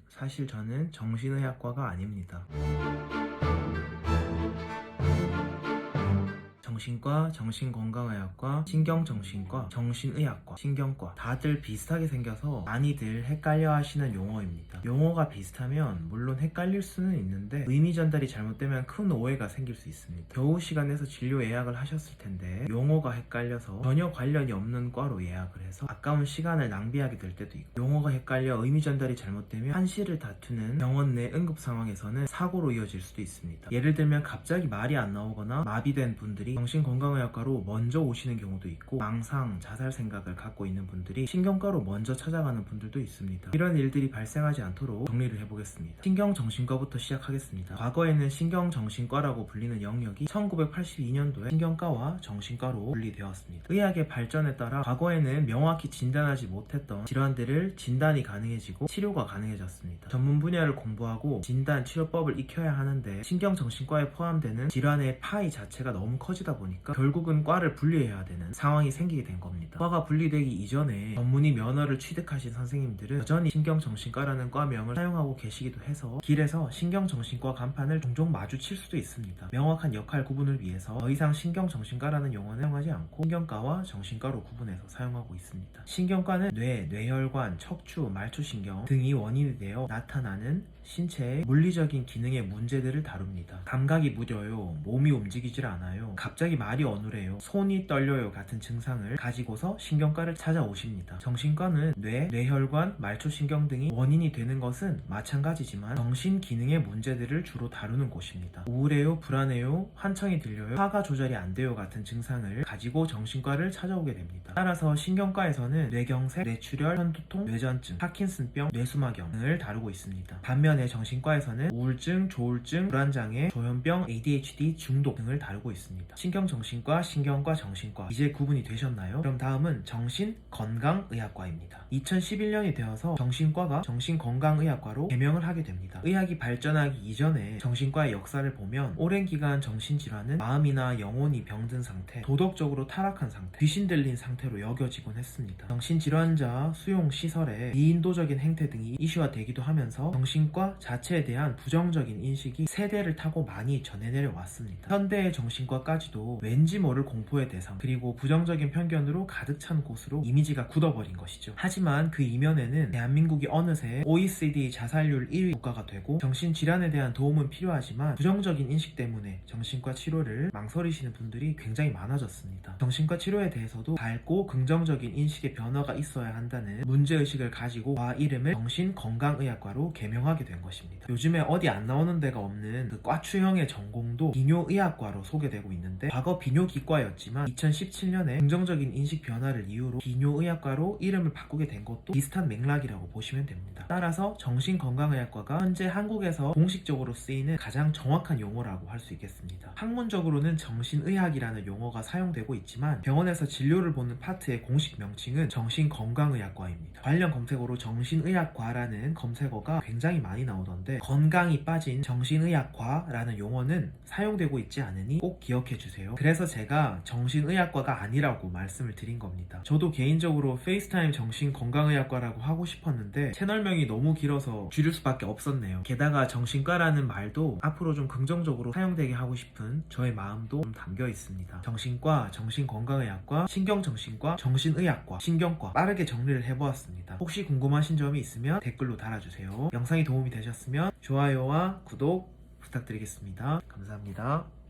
사실 저는 정신의학과가 아닙니다. 정신과, 정신건강의학과, 신경정신과, 정신의학과, 신경과 다들 비슷하게 생겨서 많이들 헷갈려 하시는 용어입니다. 용어가 비슷하면 물론 헷갈릴 수는 있는데 의미 전달이 잘못되면 큰 오해가 생길 수 있습니다. 겨우 시간에서 진료 예약을 하셨을 텐데 용어가 헷갈려서 전혀 관련이 없는 과로 예약을 해서 아까운 시간을 낭비하게 될 때도 있고, 용어가 헷갈려 의미 전달이 잘못되면 한시를 다투는 병원 내 응급 상황에서는 사고로 이어질 수도 있습니다. 예를 들면 갑자기 말이 안 나오거나 마비된 분들이 정신건강의학과로 먼저 오시는 경우도 있고, 망상, 자살 생각을 갖고 있는 분들이 신경과로 먼저 찾아가는 분들도 있습니다. 이런 일들이 발생하지 않도록 정리를 해보겠습니다. 신경정신과부터 시작하겠습니다. 과거에는 신경정신과라고 불리는 영역이 1982년도에 신경과와 정신과로 분리되었습니다. 의학의 발전에 따라 과거에는 명확히 진단하지 못했던 질환들을 진단이 가능해지고 치료가 가능해졌습니다. 전문 분야를 공부하고 진단, 치료법을 익혀야 하는데 신경정신과에 포함되는 질환의 파이 자체가 너무 커지다 보니까 결국은 과를 분리해야 되는 상황이 생기게 된 겁니다. 과가 분리되기 이전에 전문의 면허를 취득하신 선생님들은 여전히 신경정신과라는 과명을 사용하고 계시기도 해서 길에서 신경정신과 간판을 종종 마주칠 수도 있습니다. 명확한 역할 구분을 위해서 더 이상 신경정신과라는 용어는 사용하지 않고 신경과와 정신과로 구분해서 사용하고 있습니다. 신경과는 뇌, 뇌혈관, 척추, 말초신경 등이 원인이 되어 나타나는 신체의 물리적인 기능의 문제들을 다룹니다. 감각이 무뎌요, 몸이 움직이질 않아요, 갑자기 말이 어눌해요, 손이 떨려요 같은 증상을 가지고서 신경과를 찾아오십니다. 정신과는 뇌, 뇌혈관, 말초신경 등이 원인이 되는 것은 마찬가지지만 정신 기능의 문제들을 주로 다루는 곳입니다. 우울해요, 불안해요, 환청이 들려요, 화가 조절이 안 돼요 같은 증상을 가지고 정신과를 찾아오게 됩니다. 따라서 신경과에서는 뇌경색, 뇌출혈, 현두통, 뇌전증, 파킨슨병, 뇌수막염 등을 다루고 있습니다. 반면에 정신과에서는 우울증, 조울증, 불안장애, 조현병, ADHD, 중독 등을 다루고 있습니다. 신경정신과, 신경과, 정신과 이제 구분이 되셨나요? 그럼 다음은 정신건강의학과입니다. 2011년이 되어서 정신과가 정신건강의학과로 개명을 하게 됩니다. 의학이 발전하기 이전에 정신과의 역사를 보면 오랜 기간 정신질환은 마음이나 영혼이 병든 상태, 도덕적으로 타락한 상태, 귀신 들린 상태로 여겨지곤 했습니다. 정신질환자 수용시설의 비인도적인 행태 등이 이슈화되기도 하면서 정신과 자체에 대한 부정적인 인식이 세대를 타고 많이 전해내려 왔습니다. 현대의 정신과까지도 왠지 모를 공포의 대상, 그리고 부정적인 편견으로 가득 찬 곳으로 이미지가 굳어버린 것이죠. 하지만 그 이면에는 대한민국이 어느새 OECD 자살률 1위 국가가 되고 정신질환에 대한 도움은 필요하지만 부정적인 인식 때문에 정신과 치료를 망설이시는 분들이 굉장히 많아졌습니다. 정신과 치료에 대해서도 밝고 긍정적인 인식의 변화가 있어야 한다는 문제의식을 가지고 과 이름을 정신건강의학과로 개명하게 된 것입니다. 요즘에 어디 안 나오는 데가 없는 그 과추형의 전공도 비뇨의학과로 소개되고 있는데, 과거 비뇨기과였지만 2017년에 긍정적인 인식 변화를 이유로 비뇨의학과로 이름을 바꾸게 된 것도 비슷한 맥락이라고 보시면 됩니다. 따라서 정신건강의학과가 현재 한국에서 공식적으로 쓰이는 가장 정확한 용어라고 할 수 있겠습니다. 학문적으로는 정신의학이라는 용어가 사용되고 있지만 병원에서 진료를 보는 파트의 공식 명칭은 정신건강의학과입니다. 관련 검색어로 정신의학과라는 검색어가 굉장히 많이 나오던데, 건강이 빠진 정신의학과라는 용어는 사용되고 있지 않으니 꼭 기억해 주세요. 그래서 제가 정신의학과가 아니라고 말씀을 드린 겁니다. 저도 개인적으로 페이스타임 정신건강의학과라고 하고 싶었는데 채널명이 너무 길어서 줄일 수밖에 없었네요. 게다가 정신과라는 말도 앞으로 좀 긍정적으로 사용되게 하고 싶은 저의 마음도 좀 담겨 있습니다. 정신과, 정신건강의학과, 신경정신과, 정신의학과, 신경과 빠르게 정리를 해보았습니다. 혹시 궁금하신 점이 있으면 댓글로 달아주세요. 영상이 도움이 되셨으면 좋아요와 구독 부탁드리겠습니다. 감사합니다.